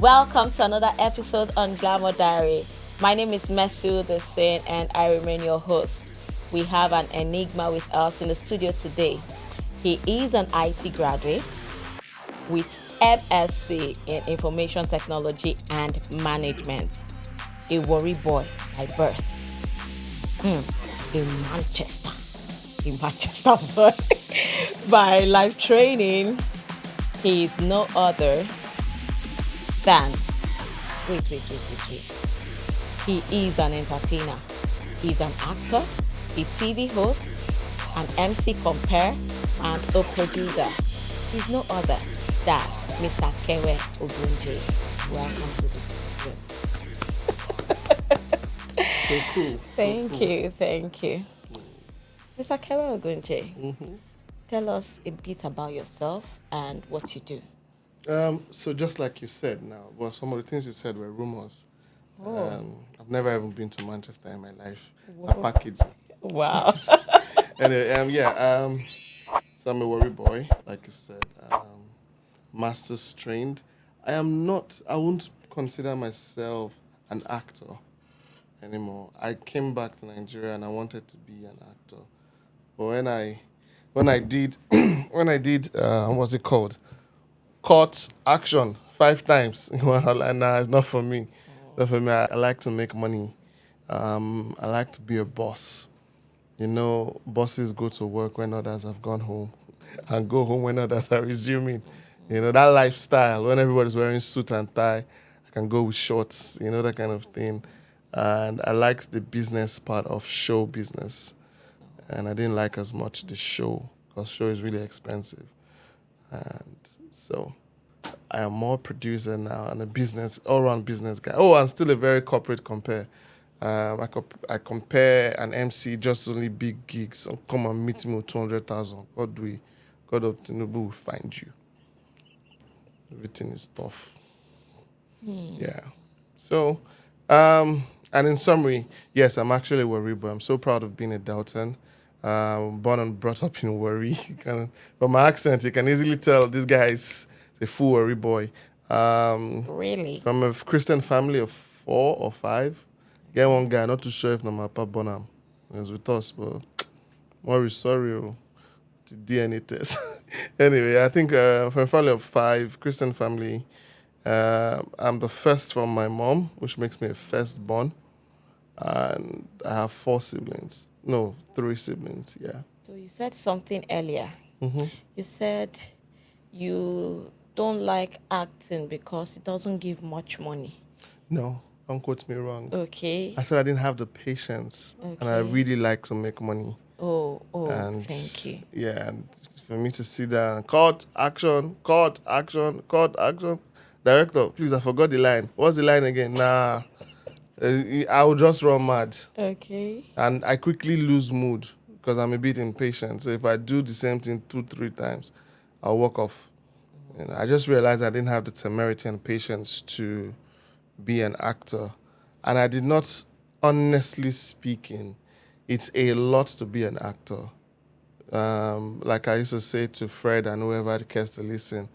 Welcome to another episode on Glamour Diary. My name is Mesu the Saint and I remain your host. We have an enigma with us in the studio today. He is an IT graduate with MSc in Information Technology and Management. A worry boy by birth. A Manchester. A Manchester boy. By life training, he is no other than wait. He is an entertainer. He's an actor, a TV host, an MC compare, and a producer. He's no other than Mr. Kevwe Ogunje. Welcome to the studio. So cool. Thank you. Mr. Kevwe Ogunje, tell us a bit about yourself and what you do. So just like you said now, well, some of the things you said were rumors. I've never even been to Manchester in my life. A package. Wow. Anyway, so I'm a worry boy, like you said. Master's trained. I won't consider myself an actor anymore. I came back to Nigeria and I wanted to be an actor. But when I did, what's it called? Caught action 5 times. Nah, it's not for me. Not for me. I like to make money. I like to be a boss. You know, bosses go to work when others have gone home and go home when others are resuming. You know, that lifestyle, when everybody's wearing suit and tie, I can go with shorts, you know, that kind of thing. And I liked the business part of show business. And I didn't like as much the show, because show is really expensive. And so I am more producer now and a business, all-round business guy. Oh, I'm still a very corporate compare. I compare an MC just only big gigs. So come and meet me with 200,000. God of Tinubu will find you. Everything is tough. Yeah. So, and in summary, yes, I'm actually a Warri, but I'm so proud of being a Delton. Born and brought up in Warri. From my accent, you can easily tell this guy is a full Warri boy. Really? From a Christian family of 4 or 5. Get one guy, not too sure if my papa born him. He was with us, but Warri, sorry, the DNA test. Anyway, I think from a family of 5, Christian family, I'm the first from my mom, which makes me a firstborn. And I have 4 siblings. No, 3 siblings, yeah. So you said something earlier. Mm-hmm. You said you don't like acting because it doesn't give much money. No, don't quote me wrong. Okay. I said I didn't have the patience, and I Okay. really like to make money. Oh, And thank you. yeah, and for me to sit down, cut, action. Director, please, I forgot the line. What's the line again? Nah, I will just run mad. Okay. And I quickly lose mood because I'm a bit impatient. So if I do the same thing 2-3 times, I'll walk off. You know, I just realized I didn't have the temerity and patience to be an actor. And I did not, honestly speaking, it's a lot to be an actor. Like I used to say to Fred and whoever cares to listen,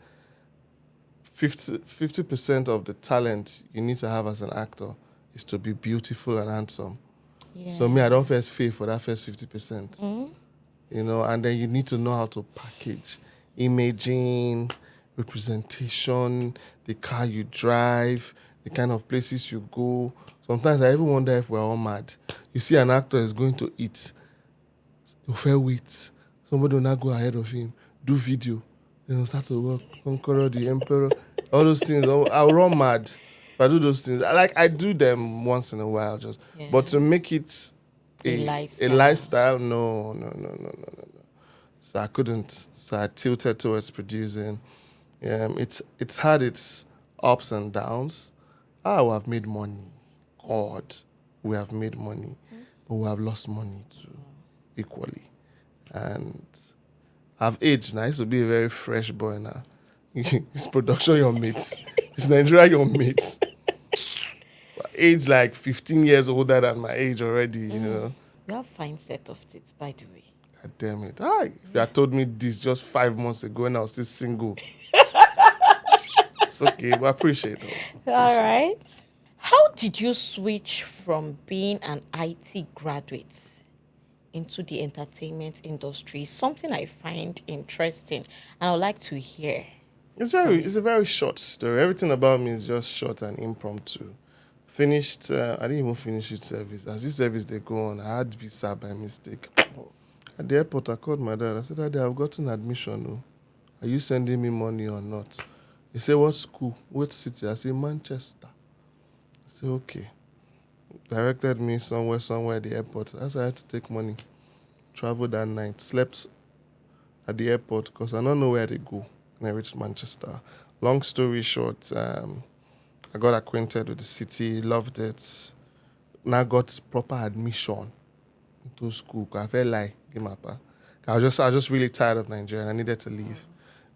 50% of the talent you need to have as an actor is to be beautiful and handsome. Yeah. So me, I don't first pay for that first 50%. You know, and then you need to know how to package imaging, representation, the car you drive, the kind of places you go. Sometimes I even wonder if we're all mad. You see an actor is going to eat, you fair wait. Somebody will not go ahead of him, do video, then start to work, Conqueror, the Emperor, all those things. I'll run mad if I do those things. I do them once in a while, just. Yeah. But to make it a lifestyle, no. So I couldn't. So I tilted towards producing. It's had its ups and downs. We have made money. God, we have made money. But we have lost money too, equally. And I've aged now. I used to be a very fresh boy now. It's production your mates. It's Nigeria your mates. Age like 15 years older than my age already, you know. You have fine set of teeth, by the way. God damn it. If you had told me this just 5 months ago when I was still single, It's okay, but I appreciate it. All right. How did you switch from being an IT graduate into the entertainment industry? Something I find interesting and I would like to hear. It's a very short story. Everything about me is just short and impromptu. Finished. I didn't even finish youth service. As youth service they go on, I had visa by mistake. At the airport, I called my dad. I said, Daddy, I've gotten admission. Oh. Are you sending me money or not? He said, what school? What city? I said, Manchester. I said, okay. Directed me somewhere at the airport. That's why I had to take money. Traveled that night. Slept at the airport because I don't know where they go when I reached Manchester. Long story short, I got acquainted with the city, loved it. Now got proper admission into school. I felt like I was just really tired of Nigeria. I needed to leave,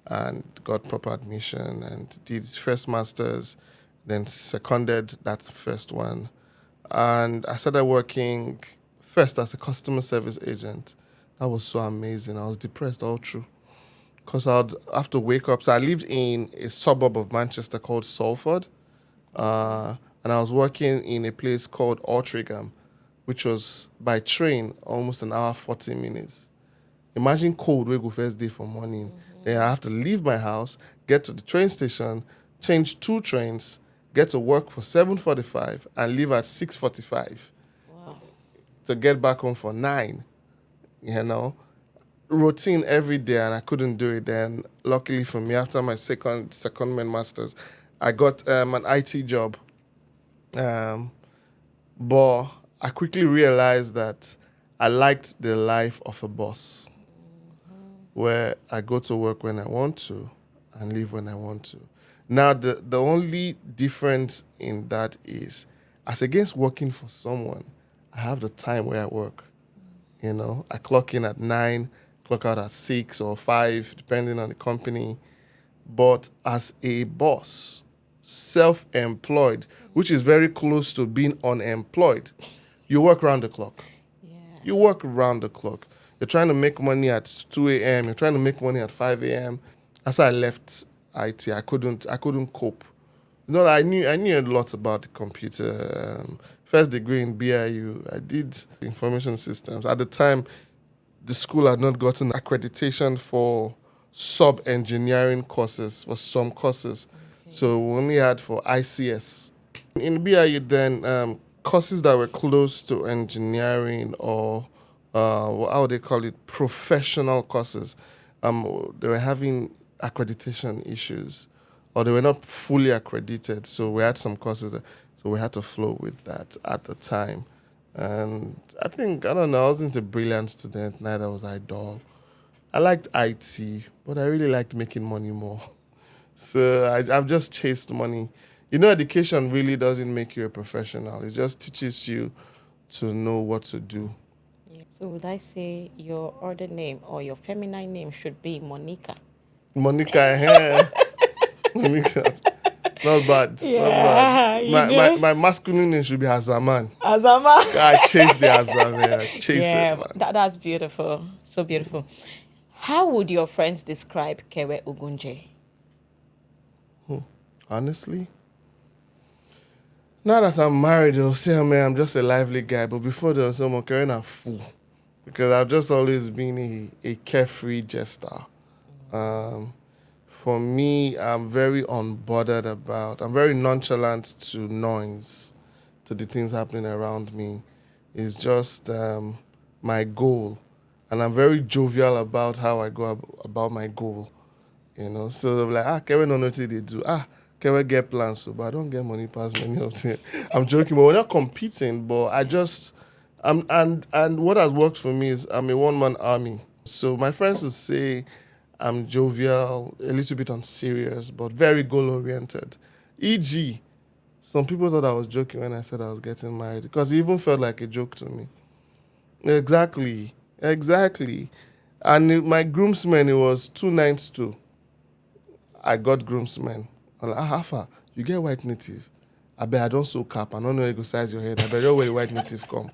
and got proper admission and did first masters, then seconded that first one, and I started working first as a customer service agent. That was so amazing. I was depressed all through because I'd have to wake up. So I lived in a suburb of Manchester called Salford, and I was working in a place called Altrincham, which was by train almost an hour 40 minutes. Imagine cold we go first day for morning. Then I have to leave my house, get to the train station, change 2 trains, get to work for 7:45 and leave at 6:45 to get back home for 9. You know, routine every day, and I couldn't do it. Then luckily for me, after my secondment masters, I got an IT job. But I quickly realized that I liked the life of a boss, where I go to work when I want to and leave when I want to. Now, the only difference in that is, as against working for someone, I have the time where I work. You know, I clock in at 9, clock out at 6 or 5, depending on the company. But as a boss, self-employed, which is very close to being unemployed, you work round the clock. Yeah. You work round the clock. You're trying to make money at 2 a.m. You're trying to make money at 5 a.m. That's why I left IT. I couldn't cope. You know, I knew a lot about the computer. First degree in BIU. I did information systems. At the time, the school had not gotten accreditation for sub-engineering courses, for some courses. Okay. So we only had for ICS. In BIU then, courses that were close to engineering or how would they call it, professional courses, they were having accreditation issues, or they were not fully accredited. So we had some courses, so we had to flow with that at the time. And I don't know, I wasn't a brilliant student, neither was I dull. I liked IT, but I really liked making money more. So I've just chased money. You know, education really doesn't make you a professional. It just teaches you to know what to do. Yeah. So would I say your other name or your feminine name should be Monica? Monica, Monica. Not bad. Yeah, not bad. My masculine name should be Azaman. Azama. I chase the Azam, I chase Yeah, it, man. that's beautiful. So beautiful. How would your friends describe Kevwe Ogunje? Honestly, now that I'm married, they'll say, man, I'm just a lively guy. But before, they'll say, I'm carrying a fool. Because I've just always been a carefree jester. For me, I'm very unbothered I'm very nonchalant to noise, to the things happening around me. It's just my goal. And I'm very jovial about how I go about my goal. You know, so they're like, Kevin don't know what they do. Kevin get plans, so, but I don't get money past many of them. I'm joking, but we're not competing, but and what has worked for me is I'm a one-man army. So my friends would say I'm jovial, a little bit unserious, but very goal-oriented. E.g., some people thought I was joking when I said I was getting married, because it even felt like a joke to me. Exactly. And my groomsmen, it was 2 nights too. I got groomsmen. I'm like, Hafa, you get white native. I bet I don't sew cap. I don't know how you go size your head. I bet you where the white native come.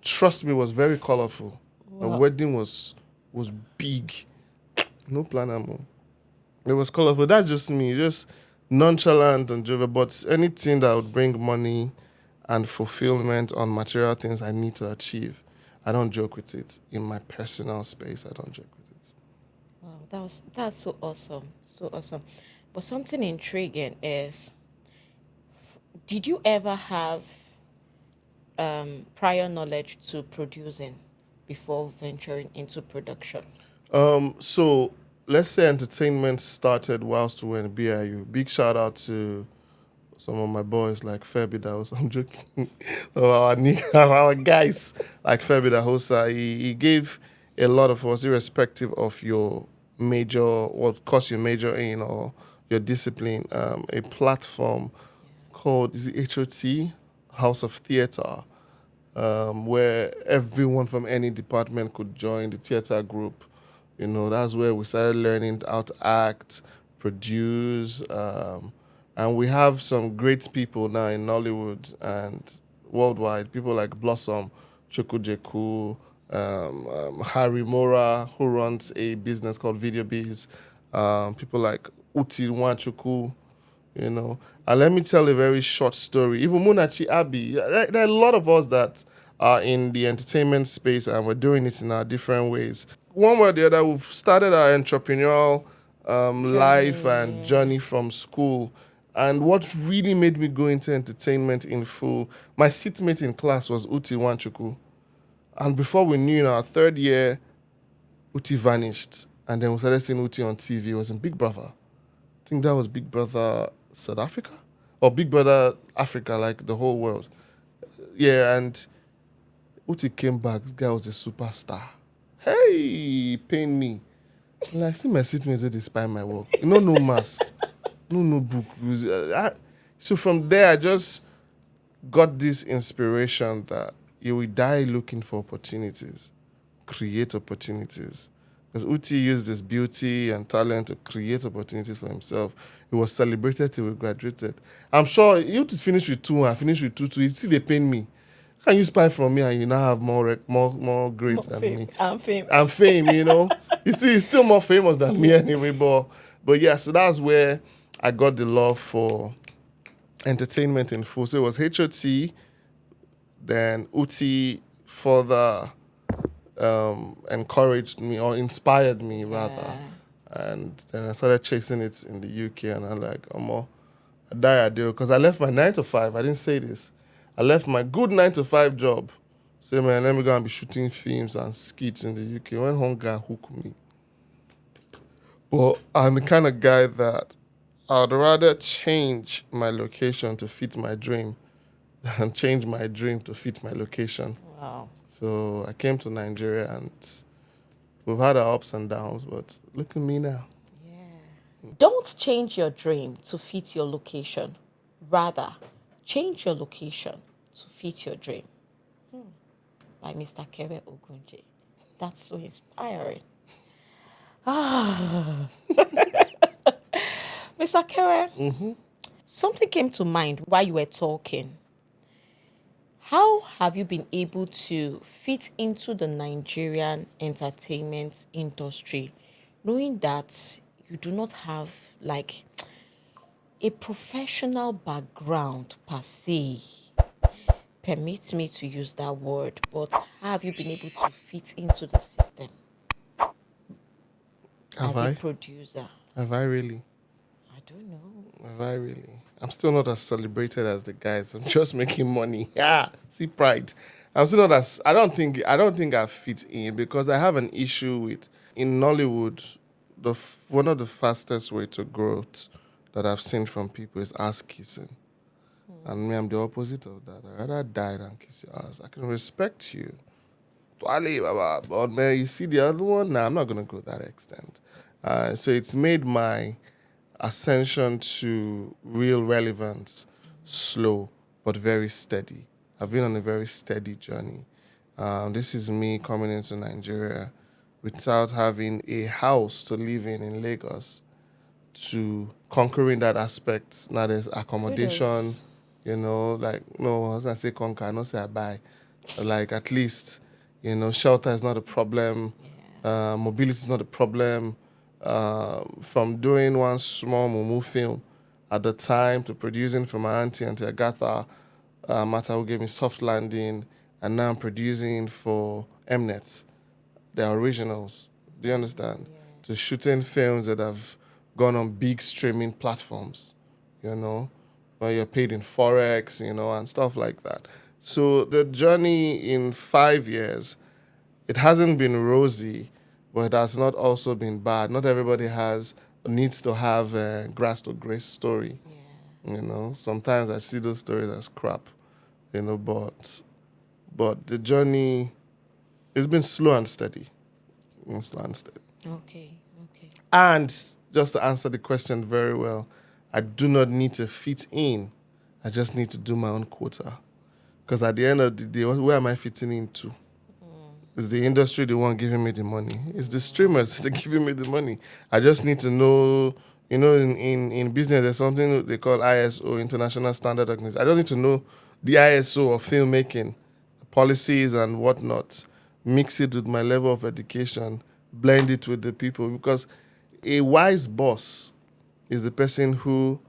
Trust me, it was very colorful. Wow. The wedding was big. No plan, It was colorful. That's just me. Just nonchalant and jovial, but anything that would bring money and fulfillment on material things I need to achieve, I don't joke with it. In my personal space, I don't joke with it. Wow, that's so awesome, so awesome. But something intriguing is, did you ever have prior knowledge to producing before venturing into production? So let's say entertainment started whilst we were in BIU. Big shout out to some of my boys like Fabi Dahosa. I'm joking. Our guys like Fabi Dahosa. He gave a lot of us, irrespective of your major, what course you major in or your discipline, a platform called, is it HOT? House of Theatre, where everyone from any department could join the theater group. That's where we started learning how to act, produce, and we have some great people now in Nollywood and worldwide. People like Blossom, Chukwujeku, Harry Mora, who runs a business called Video Biz. People like Uti Nwachukwu, And let me tell a very short story. Even Munachi Abi, there are a lot of us that are in the entertainment space and we're doing it in our different ways. One way or the other, we've started our entrepreneurial life and journey from school. And what really made me go into entertainment in full, my seatmate in class was Uti Nwachukwu. And before we knew, in our third year, Uti vanished. And then we started seeing Uti on TV. It was in Big Brother. I think that was Big Brother South Africa? Or Big Brother Africa, like the whole world. Yeah, and Uti came back. This guy was a superstar. Hey, pain me. Like, see my seatmates where they spy my work. No mass. No book. So from there, I just got this inspiration that you will die looking for opportunities, create opportunities. Because Uti used his beauty and talent to create opportunities for himself. He was celebrated till we graduated. I'm sure you just finished with 2 and I finished with 2 too. You see, they pain me. Can you spy from me and you now have more grades than me? I'm famous. I'm fame, He's still more famous than me anyway. But yeah, so that's where I got the love for entertainment in full. So it was HOT, then Uti further encouraged me or inspired me rather. And then I started chasing it in the UK and I'm like, I die I do. Because I left my 9 to 5. I didn't say this. I left my good 9 to 5 job. So man, let me go and be shooting films and skits in the UK. When hunger hooked me. But I'm the kind of guy that I'd rather change my location to fit my dream than change my dream to fit my location. Wow. So I came to Nigeria and we've had our ups and downs, but look at me now. Yeah. Don't change your dream to fit your location. Rather, change your location to fit your dream. By Mr. Kevwe Ogunje. That's so inspiring. Mr. Kevwe, something came to mind while you were talking. How have you been able to fit into the Nigerian entertainment industry, knowing that you do not have like a professional background per se? Permit me to use that word, but how have you been able to fit into the system as a producer? Have I really? I don't know. Have I really? I'm still not as celebrated as the guys. I'm just making money. Yeah, see pride. I'm still not as. I don't think I fit in because I have an issue with in Nollywood. One of the fastest way to growth that I've seen from people is ass kissing. And me, I'm the opposite of that. I'd rather die than kiss your ass. I can respect you. But man, you see the other one? Nah, I'm not going to go that extent. So it's made my ascension to real relevance slow but very steady. I've been on a very steady journey. This is me coming into Nigeria without having a house to live in Lagos, to conquering that aspect. Now there's accommodation, no, I was going to say conquer, I don't say I buy. Like at least, shelter is not a problem. Mobility is not a problem. From doing one small Mumu film, at the time to producing for my auntie Agatha, Mata, who gave me Soft Landing, and now I'm producing for Mnet, the originals. Do you understand? Yeah. To shooting films that have gone on big streaming platforms, where you're paid in Forex, and stuff like that. So the journey in 5 years, it hasn't been rosy, but it has not also been bad. Not everybody needs to have a grass to grace story. Yeah. Sometimes I see those stories as crap, but the journey, it's been slow and steady. Slow and steady. Okay. Okay. And just to answer the question very well, I do not need to fit in. I just need to do my own quota. Because at the end of the day, where am I fitting into? Is the industry the one giving me the money? It's the streamers that giving me the money. I just need to know, in business, there's something they call ISO, International Standard Organization. I don't need to know the ISO of filmmaking, policies and whatnot. Mix it with my level of education, blend it with the people. Because a wise boss is the person who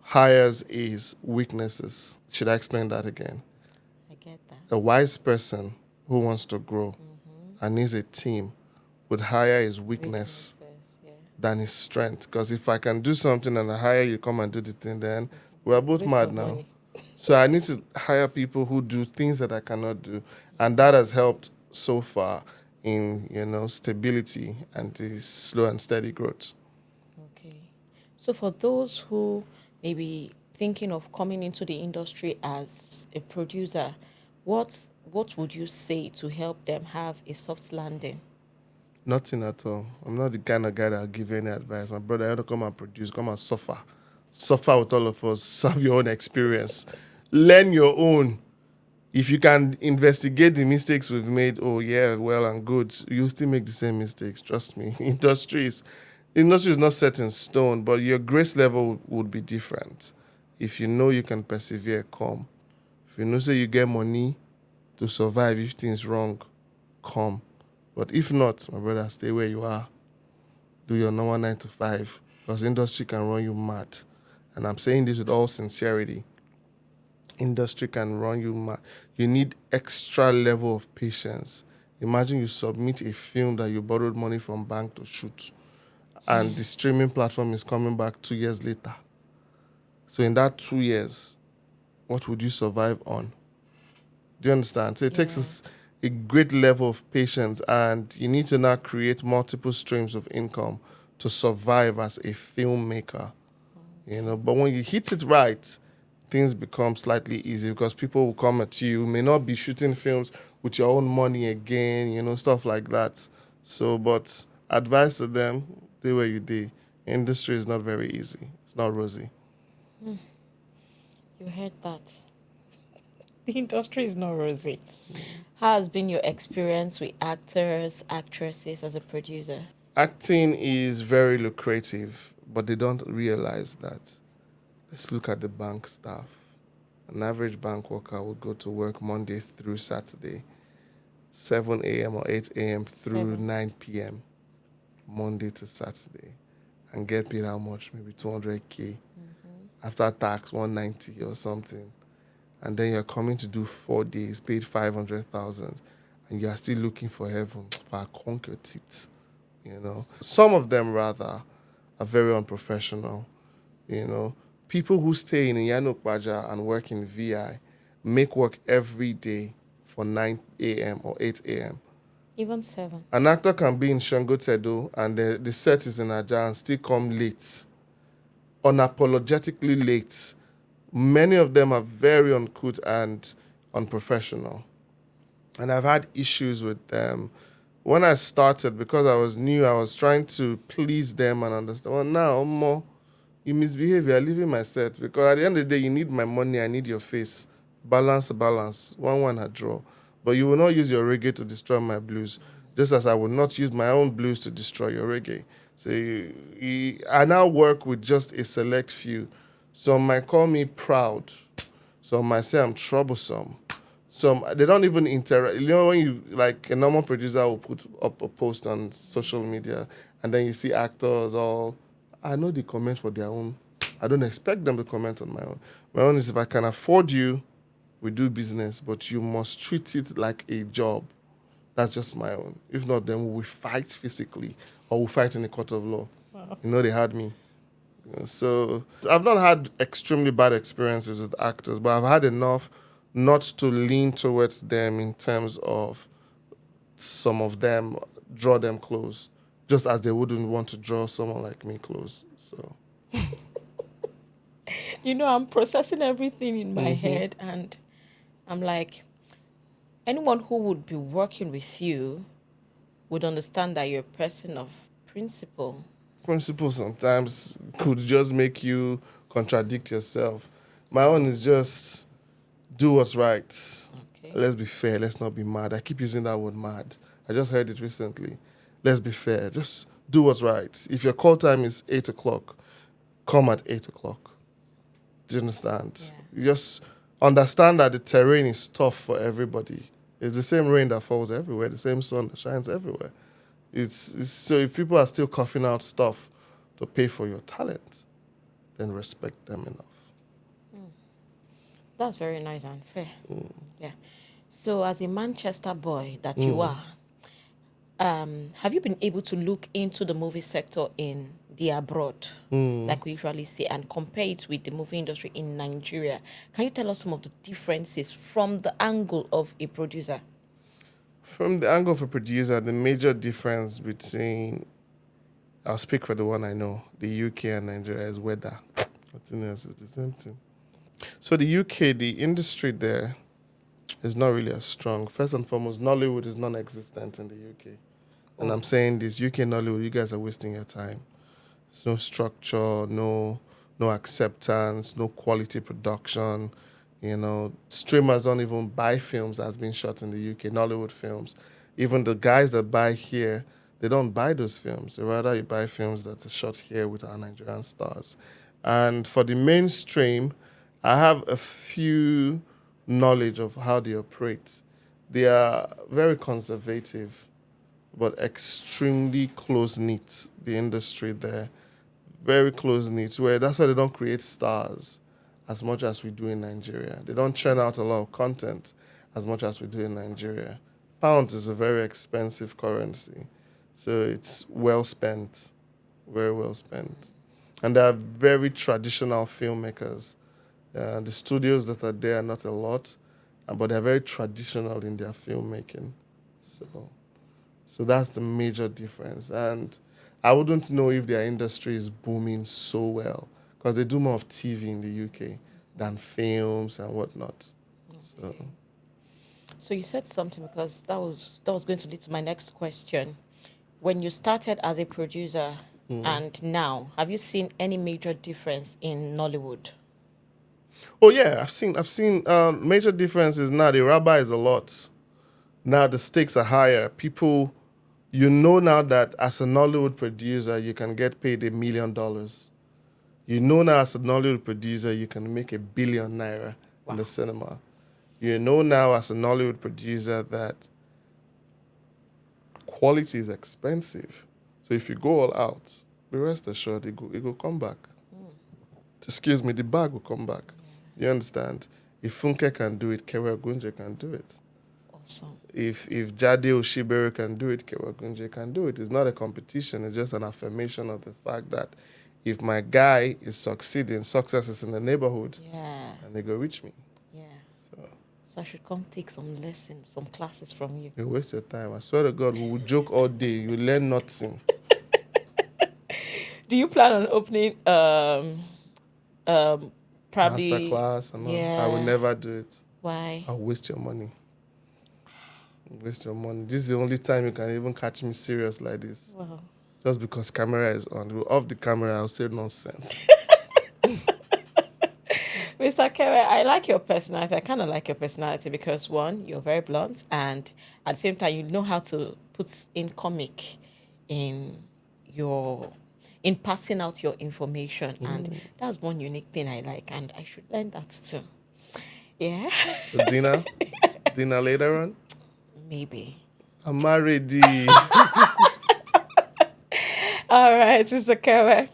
hires his weaknesses. Should I explain that again? I get that. A wise person who wants to grow and needs a team would hire his weakness Weaknesses, yeah. than his strength. Because if I can do something and I hire you, come and do the thing, then we're both Waste mad of now. money. So I need to hire people who do things that I cannot do. And that has helped so far in, stability and the slow and steady growth. Okay. So for those who may be thinking of coming into the industry as a producer, what would you say to help them have a soft landing? Nothing at all. I'm not the kind of guy that'll give any advice. My brother, I want to come and produce, come and suffer. Suffer with all of us. Have your own experience. Learn your own. If you can investigate the mistakes we've made, oh yeah, well and good, you'll still make the same mistakes. Trust me. Industry is not set in stone, but your grace level would be different. If you know you can persevere, come. If you know say you get money to survive if things wrong, come. But if not, my brother, stay where you are. Do your normal 9 to 5 because industry can run you mad. And I'm saying this with all sincerity. Industry can run you mad. You need extra level of patience. Imagine you submit a film that you borrowed money from bank to shoot and the streaming platform is coming back 2 years later. So in that 2 years, what would you survive on? Do you understand? So it takes us a great level of patience and you need to now create multiple streams of income to survive as a filmmaker. But when you hit it right, things become slightly easy because people will come at you. You may not be shooting films with your own money again, stuff like that. So, but advice to them, stay where you did. Industry is not very easy. It's not rosy. You heard that. The industry is not rosy. How has been your experience with actors, actresses as a producer? Acting is very lucrative, but they don't realize that. Let's look at the bank staff. An average bank worker would go to work Monday through Saturday, 7 a.m. or 8 a.m. through 7. 9 p.m., Monday to Saturday, and get paid how much? Maybe 200K. After tax, 190 or something. And then you're coming to do 4 days, paid 500,000, and you're still looking for heaven, for a conk your teeth. Some of them rather are very unprofessional. People who stay in Iyano Kwaja and work in VI make work every day for 9 a.m. or 8 a.m. Even 7. An actor can be in Shango Tedo and the set is in Aja and still come late, unapologetically late. Many of them are very uncouth and unprofessional. And I've had issues with them. When I started, because I was new, I was trying to please them and understand. Well, now, more, you misbehave, you're leaving my set. Because at the end of the day, you need my money, I need your face. Balance. 1-1 a draw. But you will not use your reggae to destroy my blues. Just as I would not use my own blues to destroy your reggae. So I now work with just a select few. Some might call me proud. Some might say I'm troublesome. Some, they don't even interact. When you, like a normal producer will put up a post on social media and then you see actors all, I know they comment for their own I don't expect them to comment on my own. My own is if I can afford you, we do business, but you must treat it like a job. That's just my own. If not, then we fight physically or we fight in the court of law. Wow. They had me. So I've not had extremely bad experiences with actors, but I've had enough not to lean towards them in terms of some of them draw them close, just as they wouldn't want to draw someone like me close. So, I'm processing everything in my head, and I'm like, anyone who would be working with you would understand that you're a person of principle. principle sometimes could just make you contradict yourself. My own is just do what's right. Okay. Let's be fair. Let's not be mad. I keep using that word mad. I just heard it recently. Let's be fair. Just do what's right. If your call time is 8 o'clock, come at 8 o'clock. Do you understand? Yeah. You just understand that the terrain is tough for everybody. It's the same rain that falls everywhere, the same sun that shines everywhere. It's so if people are still coughing out stuff to pay for your talent, then respect them enough. That's very nice and fair. Yeah. So, as a Manchester boy that you are, have you been able to look into the movie sector in the abroad, like we usually say, and compare it with the movie industry in Nigeria? Can you tell us some of the differences from the angle of a producer? From the angle of a producer, the major difference between, I'll speak for the one I know, the UK and Nigeria is weather. Nothing else is the same thing. So the UK, the industry there is not really as strong. First and foremost, Nollywood is non-existent in the UK. And I'm saying this, UK Nollywood, you guys are wasting your time. There's no structure, no acceptance, no quality production. Streamers don't even buy films that's been shot in the UK, Nollywood films. Even the guys that buy here, they don't buy those films. They rather you buy films that are shot here with our Nigerian stars. And for the mainstream, I have a few knowledge of how they operate. They are very conservative, but extremely close-knit, the industry there. Very close-knit, where that's why they don't create stars as much as we do in Nigeria. They don't churn out a lot of content as much as we do in Nigeria. Pounds is a very expensive currency, so it's well spent, very well spent. And they are very traditional filmmakers. The studios that are there are not a lot, but they're very traditional in their filmmaking. So that's the major difference. And I wouldn't know if their industry is booming so well because they do more of TV in the UK than films and whatnot. Okay. So you said something because that was going to lead to my next question. When you started as a producer and now, have you seen any major difference in Nollywood? Oh yeah, I've seen major differences now. The rubber is a lot. Now the stakes are higher. People, now that as a Nollywood producer, you can get paid $1 million. Now as a Nollywood producer, you can make ₦1 billion in the cinema. Now as a Nollywood producer that quality is expensive. So if you go all out, be rest assured it will come back. Excuse me, the bag will come back. You understand? If Funke can do it, Kevwe Ogunje can do it. Awesome. If Jade Oshibere can do it, Kevwe Ogunje can do it. It's not a competition. It's just an affirmation of the fact that if my guy is succeeding, success is in the neighborhood. Yeah. And they go reach me. Yeah. So I should come take some lessons, some classes from you. You waste your time. I swear to God, we will joke all day. You learn nothing. Do you plan on opening probably Masterclass and all. I will never do it. Why? I'll waste your money. Waste your money. This is the only time you can even catch me serious like this. Wow. Just because camera is on. Off the camera, I'll say nonsense. Mr. Kevwe, I like your personality. I kind of like your personality because, one, you're very blunt, and at the same time, you know how to put in comic in passing out your information. And that's one unique thing I like, and I should learn that too. Yeah. So dinner later on? Maybe. I'm married. All right, Mr. Kevwe.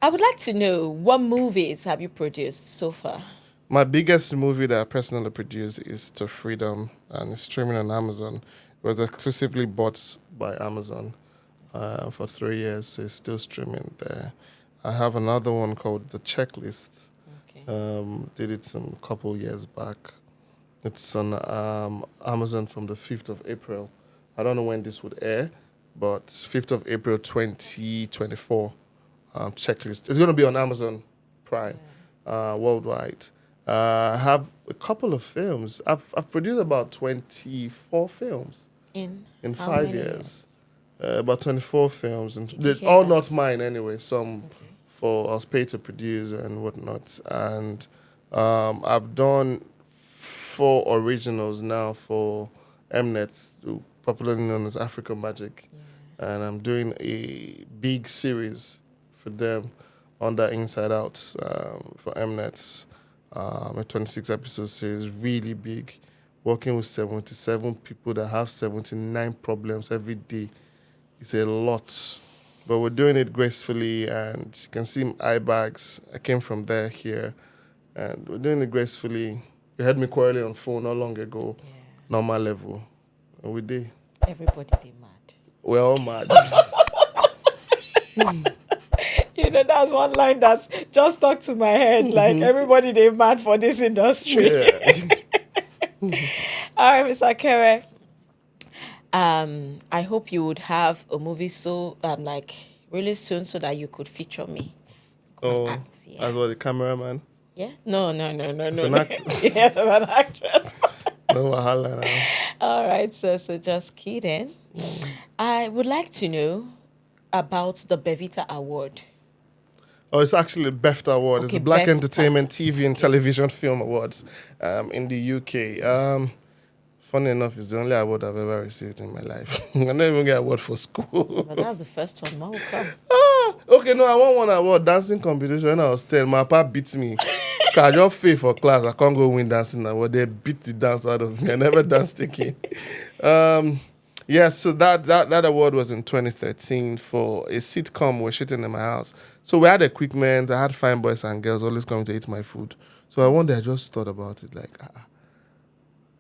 I would like to know, what movies have you produced so far? My biggest movie that I personally produced is To Freedom, and it's streaming on Amazon. It was exclusively bought by Amazon for 3 years, so it's still streaming there. I have another one called The Checklist. Okay. Did it some couple years back. It's on Amazon from the 5th of April. I don't know when this would air, but 5th of April 2024. Checklist. It's going to be on Amazon Prime worldwide. I have a couple of films. I've produced about 24 films In in how 5 years. About 24 films, and Did you they're hear all that? not mine anyway. Some Okay. for I was paid to produce and whatnot. And I've done 4 originals now for Mnet, popularly known as African Magic, Yeah. and I'm doing a big series for them under Inside Out for Mnet. A 26 episode series, really big, working with 77 people that have 79 problems every day. It's a lot, but we're doing it gracefully, and you can see my eye bags. I came from there here, and we're doing it gracefully. You heard me quarreling on phone not long ago, Yeah. normal level, and we did. Everybody they mad. We're all mad. You know, that's one line that's just stuck to my head. Like, everybody they mad for this industry. Yeah. All right, Mr. Kere. I hope you would have a movie so like really soon so that you could feature me. Come and Oh, act, yeah. as well, the cameraman. Yeah? No. As No. an actor. Yes, I'm an actress. No wahala now. All right, so just kidding. I would like to know about the Bevita Award. Oh, it's actually the BEFTA Award. It's Okay, the Black BEFTA. Entertainment TV and Television Film Awards in the UK. Funny enough, it's the only award I've ever received in my life. I never even get an award for school. But that's the first one. More will come. Okay, no, I won one award, dancing competition when I was 10. My papa beat me. 'Cause I just failed for class. I can't go win dancing award. They beat the dance out of me. I never danced again. Yeah, so that award was in 2013 for a sitcom we're shooting in my house. So we had equipment. I had fine boys and girls always coming to eat my food. So one day I just thought about it, like,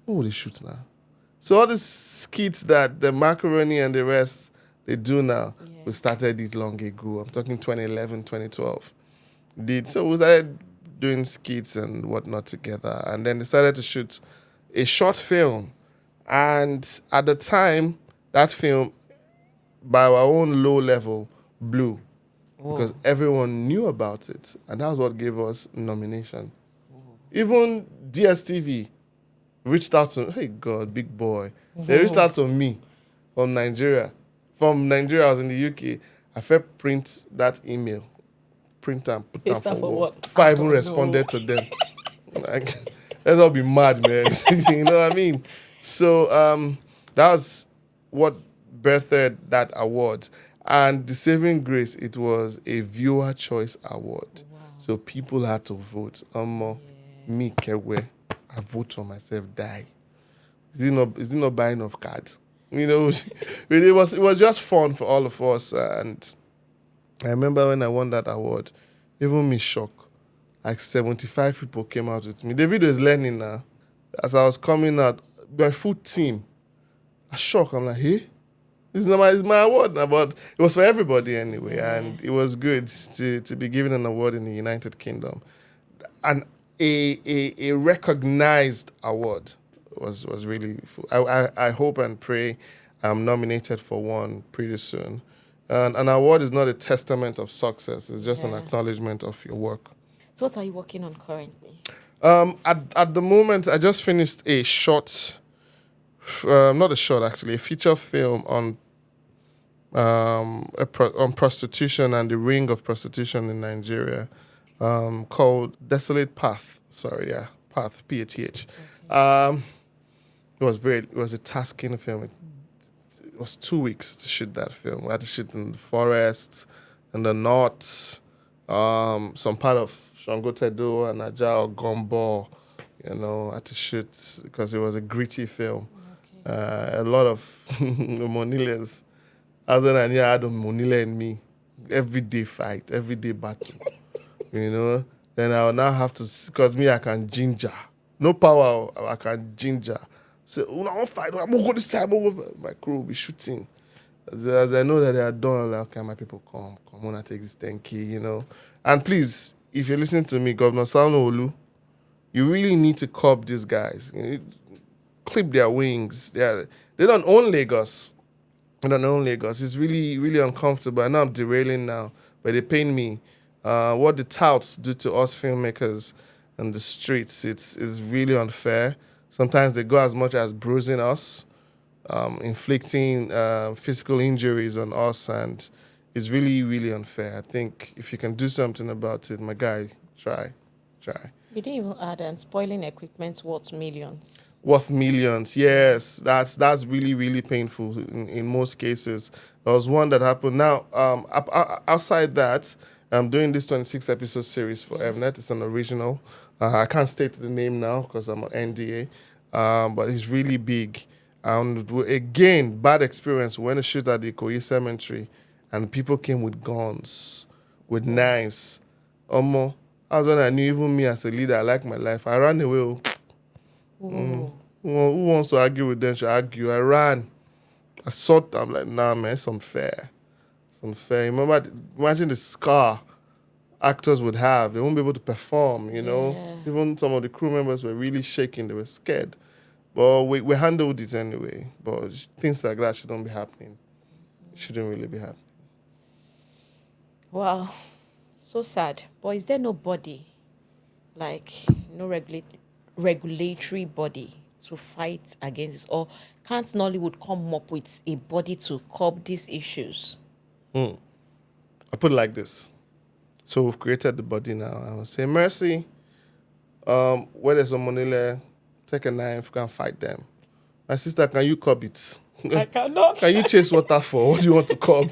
what would they shoot now? So all these skits that the macaroni and the rest they do now, we started it long ago. I'm talking 2011, 2012. So we started doing skits and whatnot together, and then decided to shoot a short film. And at the time, that film, by our own low level, blew because everyone knew about it, and that was what gave us nomination. Even DSTV reached out to, hey God, big boy. They reached out to me from Nigeria. From Nigeria, I was in the UK. I felt print that email, print and put It's down not for for what? what? If I I even don't responded know. to them. Like, let's all be mad, man. You know what I mean? So that was what birthed that award. And the saving grace, it was a viewer choice award. So people had to vote. Me, Kevwe, I vote for myself, die. Is it not buying of cards? You know, it was just fun for all of us. And I remember when I won that award, even me shock. Like 75 people came out with me. The video is learning now. As I was coming out, my full team, I shocked. I'm like, hey, it's my award now, but it was for everybody anyway. Yeah. And it was good to be given an award in the United Kingdom. And a recognized award was really I hope and pray I'm nominated for one pretty soon. And an award is not a testament of success, it's just an acknowledgement of your work. So what are you working on currently? At the moment, I just finished a short, not a short actually, a feature film on on prostitution and the ring of prostitution in Nigeria, called Desolate Path. Sorry, yeah, Path, PATH. It was a tasking film. It was 2 weeks to shoot that film. We had to shoot in the forest, in the north, some part of Shangotedo and Ajao Gombo. You know, I had to shoot because it was a gritty film. A lot of Moniles. Other than I had a Monile in me. everyday fight, everyday battle. You know, then I'll now have to, because me, I can ginger. No power, I can ginger. Say, oh, I won't fight, I'm going to go this time. My crew will be shooting. As I know that they are done, I'm like, okay, my people, come on, I take this 10K, you know. And please, if you're listening to me, Governor Sanwo-Olu, you really need to curb these guys. You know, clip their wings. They don't own Lagos. They don't own Lagos. It's really, really uncomfortable. I know I'm derailing now, but they pain me. What the touts do to us filmmakers on the streets, it's really unfair. Sometimes they go as much as bruising us, inflicting physical injuries on us, and it's really, really unfair. I think if you can do something about it, my guy, try. You didn't even add and spoiling equipment worth millions. Worth millions, yes. That's really, really painful in most cases. There was one that happened. Now, outside that, I'm doing this 26 episode series for Mnet. It's an original. I can't state the name now because I'm on NDA, but it's really big. And again, bad experience. We went to shoot at the Ikoyi Cemetery, and people came with guns, with knives. Omo, that was when I knew even me as a leader, I like my life. I ran away. Who wants to argue with them should argue. I ran. I saw them. I'm like, nah, man, it's unfair. It's unfair. Imagine the scar actors would have. They won't be able to perform, you know. Yeah. Even some of the crew members were really shaking. They were scared. But we handled it anyway. But things like that shouldn't be happening. It shouldn't really be happening. Wow. So sad. But is there no body, like no regulatory body to fight against this? Or can't Nollywood come up with a body to curb these issues? I put it like this. So we've created the body now. I will say, Mercy, where there's someone there, take a knife, go and fight them. My sister, can you curb it? I cannot. Can you chase water for? What do you want to curb?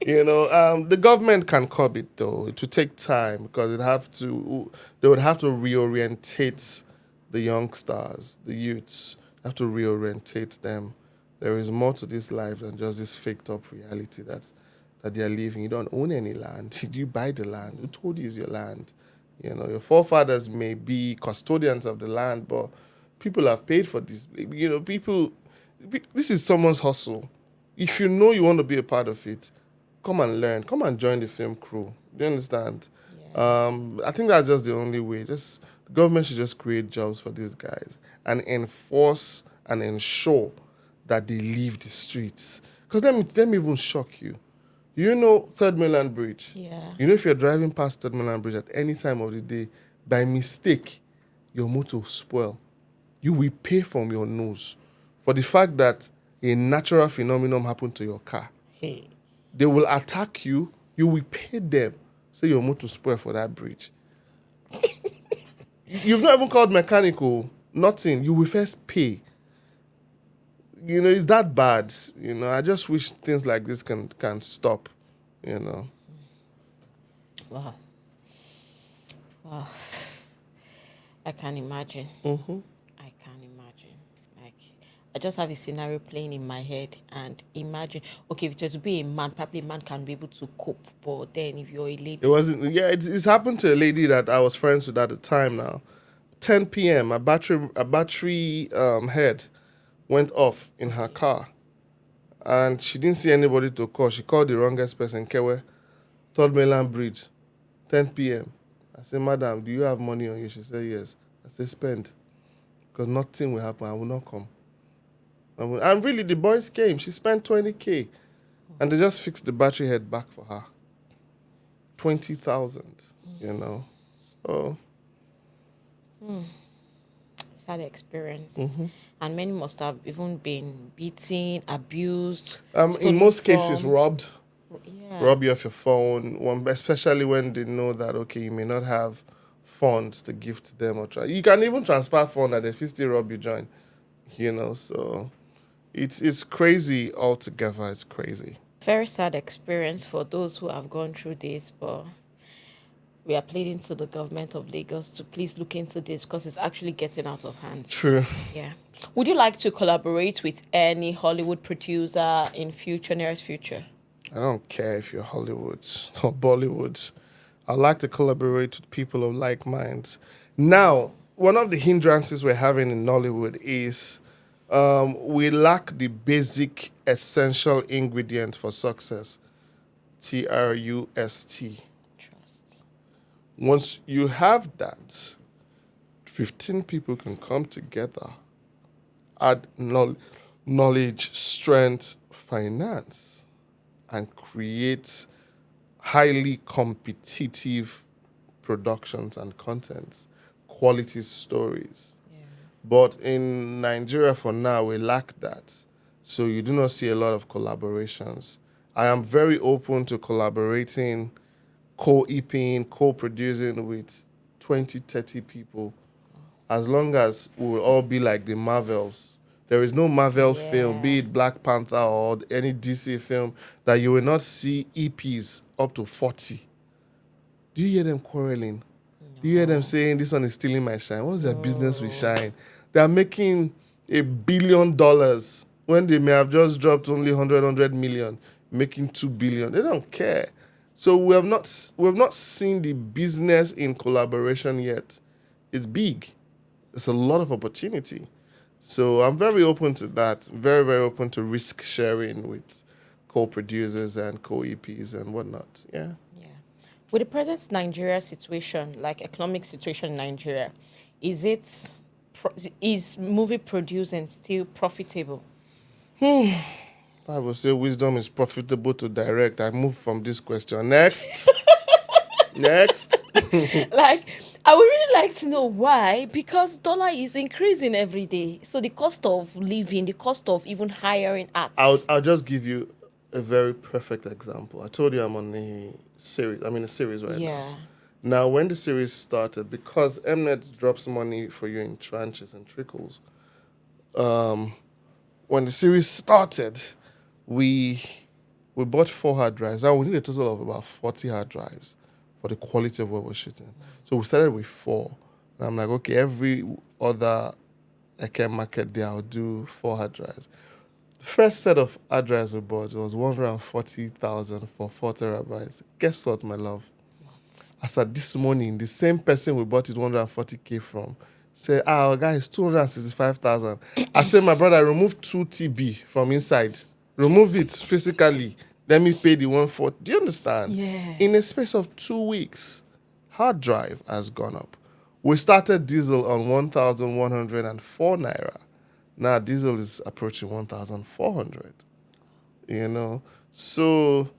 You know, the government can curb it though. It will take time because they would have to reorientate the youngsters, the youths. Have to reorientate them. There is more to this life than just this faked up reality that they are living. You don't own any land. Did you buy the land? Who told you it's your land? You know, your forefathers may be custodians of the land, but people have paid for this. You know, this is someone's hustle. If you know you want to be a part of it, come and learn. Come and join the film crew. Do you understand? Yeah. I think that's just the only way. The government should just create jobs for these guys and enforce and ensure that they leave the streets. Because let me even shock you. You know Third Mainland Bridge? Yeah. You know if you're driving past Third Mainland Bridge at any time of the day, by mistake, your motor will spoil. You will pay from your nose for the fact that a natural phenomenon happened to your car. Hey. They will attack you. You will pay them. Say your motor spoil for that bridge. You've not even called mechanical. Nothing. You will first pay. You know, it's that bad. You know, I just wish things like this can stop. You know. Wow. I can imagine. Mm-hmm. I can imagine. Like, I just have a scenario playing in my head and imagine, okay, if it was to be a man, probably a man can be able to cope. But then if you're a lady... It wasn't... Yeah, it's happened to a lady that I was friends with at the time now. 10 p.m., a battery head went off in her car. And she didn't see anybody to call. She called the wrongest person, Kevwe, Third Mainland Bridge, 10 p.m. I said, Madam, do you have money on you? She said, yes. I said, spend. Because nothing will happen. I will not come. And really, the boys came. She spent 20K. And they just fixed the battery head back for her. 20,000, you know. So... Sad experience. Mm-hmm. And many must have even been beaten, abused. In most cases, robbed. Yeah. Rob you of your phone, especially when they know that, okay, you may not have funds to give to them. You can even transfer funds and if you still rob you join. You know, so it's crazy altogether. It's crazy. Very sad experience for those who have gone through this, but we are pleading to the government of Lagos to please look into this because it's actually getting out of hand. True. Yeah. Would you like to collaborate with any Hollywood producer in nearest future? I don't care if you're Hollywood or Bollywood. I like to collaborate with people of like minds. Now, one of the hindrances we're having in Nollywood is we lack the basic essential ingredient for success. TRUST. Trust. Once you have that, 15 people can come together, add knowledge, strength, finance, and create highly competitive productions and contents, quality stories. Yeah. But in Nigeria for now, we lack that. So you do not see a lot of collaborations. I am very open to collaborating, co-EPing, co-producing with 20, 30 people, as long as we will all be like the Marvels. There is no Marvel film, Yeah. be it Black Panther or any DC film, that you will not see EPs up to 40. Do you hear them quarreling? Do you hear them saying, this one is stealing my shine? What's their business with shine? They are making $1 billion when they may have just dropped only 100 million, making 2 billion. They don't care. So we have not seen the business in collaboration yet. It's big. It's a lot of opportunity. So I'm very open to that. Very, very open to risk sharing with co-producers and co-EPs and whatnot. Yeah. Yeah. With the present Nigeria situation, like economic situation in Nigeria, is it is movie producing still profitable? Bible say wisdom is profitable to direct. I move from this question. Next. Next. Like, I would really like to know why, because dollar is increasing every day. So the cost of living, the cost of even hiring acts. I'll just give you a very perfect example. I told you I'm on a series. I'm in a series right now. Yeah. Now, when the series started, because Mnet drops money for you in tranches and trickles, when the series started, we bought 4 hard drives. Now we need a total of about 40 hard drives for the quality of what we're shooting. So we started with 4. And I'm like, okay, every other Eke market day, I'll do 4 hard drives. The first set of hard drives we bought was 140,000 for 4 terabytes. Guess what, my love? As at this morning, the same person we bought it 140K from said, guys, 265,000. I said, my brother, remove 2 TB from inside. Remove it physically. Let me pay the 140. Do you understand? Yeah. In a space of 2 weeks, hard drive has gone up. We started diesel on 1,104 naira. Now diesel is approaching 1,400. You know, so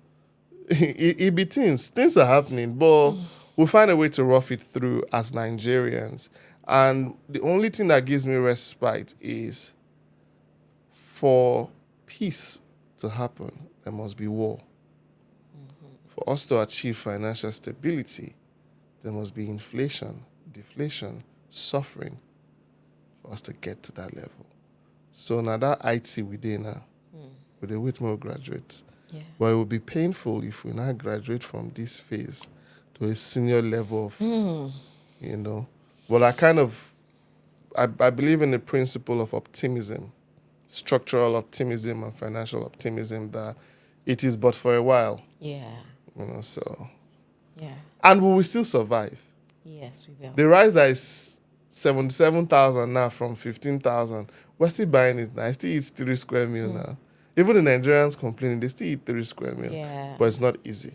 it be things are happening, but we'll find a way to rough it through as Nigerians. And the only thing that gives me respite is for peace to happen, there must be war. For us to achieve financial stability, there must be inflation, deflation, suffering for us to get to that level. So now that IT we did now, we dey wait more graduates. Yeah. But it will be painful if we now graduate from this phase to a senior level of, you know. But I believe in the principle of optimism, structural optimism and financial optimism, that it is but for a while, Yeah. you know, so. Yeah. And we will still survive. Yes, we will. The rise that is 77,000 now from 15,000, we're still buying it now. I still eat 3 square meal now. Even the Nigerians complaining, they still eat 3 square meal. Yeah. But it's not easy.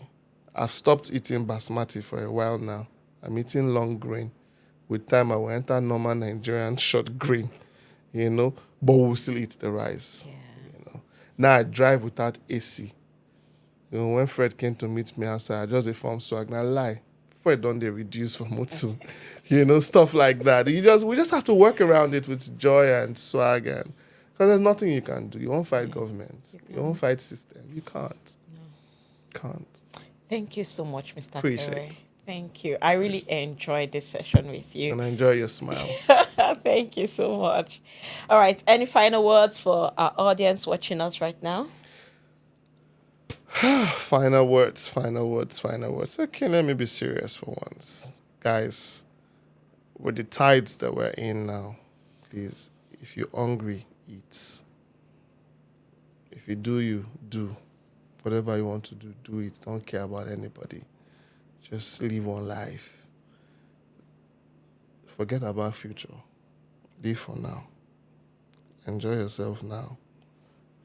I've stopped eating basmati for a while now. I'm eating long grain. With time, I will enter normal Nigerian short grain, you know. But we'll still eat the rice, Yeah. you know. Now I drive without AC. You know, when Fred came to meet me outside, I just informed swag. Now lie. Fred don't they reduce for Mutsu. You know, stuff like that. We just have to work around it with joy and swag, and because there's nothing you can do. You won't fight government. You won't fight system. You can't. No. Can't. Thank you so much, Mr. Appreciate Kevwe. it. Thank you. I really enjoyed this session with you. And I enjoy your smile. Thank you so much. All right. Any final words for our audience watching us right now? Final words. Okay, let me be serious for once. Guys, with the tides that we're in now, please, if you're hungry, eat. If you do, Whatever you want to do, do it. Don't care about anybody. Just live one life. Forget about future. Live for now. Enjoy yourself now.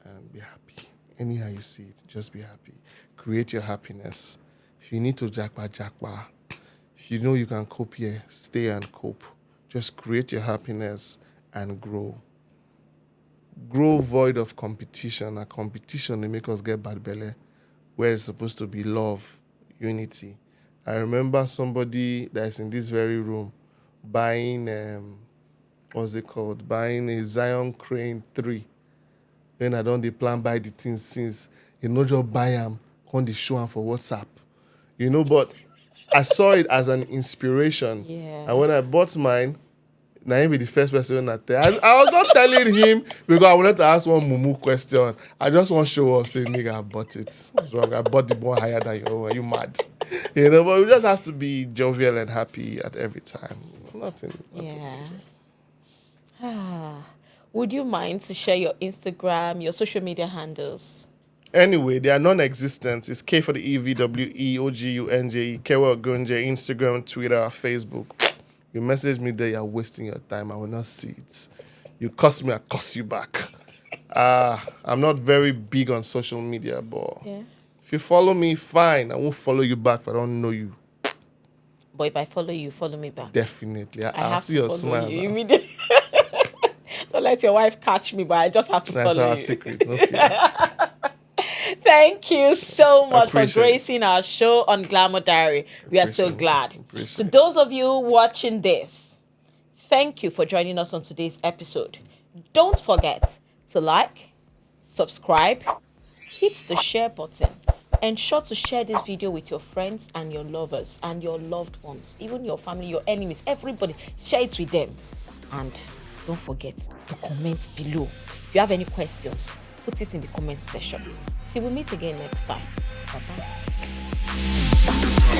And be happy. Anyhow you see it, just be happy. Create your happiness. If you need to jackpot, jackpot. If you know you can cope here, stay and cope. Just create your happiness and grow. Grow void of competition. A competition, they make us get bad belly, where it's supposed to be love, unity. I remember somebody that's in this very room buying, what's it called? Buying a Zion Crane 3. When I don't dey plan buy the things since, just buy them, on the show am for WhatsApp. But I saw it as an inspiration. Yeah. And when I bought mine, Naim be the first person when I tell. I was not telling him because I wanted to ask one mumu question. I just want to show off, say, nigga, I bought it. What's wrong? I bought the one higher than your own. Are you mad? But we just have to be jovial and happy at every time. Nothing yeah. Would you mind to share your Instagram, your social media handles? Anyway, they are non-existent. It's K for the EVWE, OGUNJE, Kevwe Ogunje, Instagram, Twitter, Facebook. You message me there, you're wasting your time. I will not see it. You cuss me, I cuss you back. I'm not very big on social media, but if you follow me, fine. I won't follow you back if I don't know you. But if I follow you, follow me back. Definitely. I'll see your smile. You immediately. Don't let your wife catch me, but I just have to follow you. That's our secret. No fear. Thank you so much for gracing our show on Glamour Diary. We are so glad. To those of you watching this, thank you for joining us on today's episode. Don't forget to like, subscribe, hit the share button. Ensure to share this video with your friends and your lovers and your loved ones, even your family, your enemies, everybody. Share it with them. And don't forget to comment below. If you have any questions, put it in the comment section. Till we meet again next time. Bye-bye.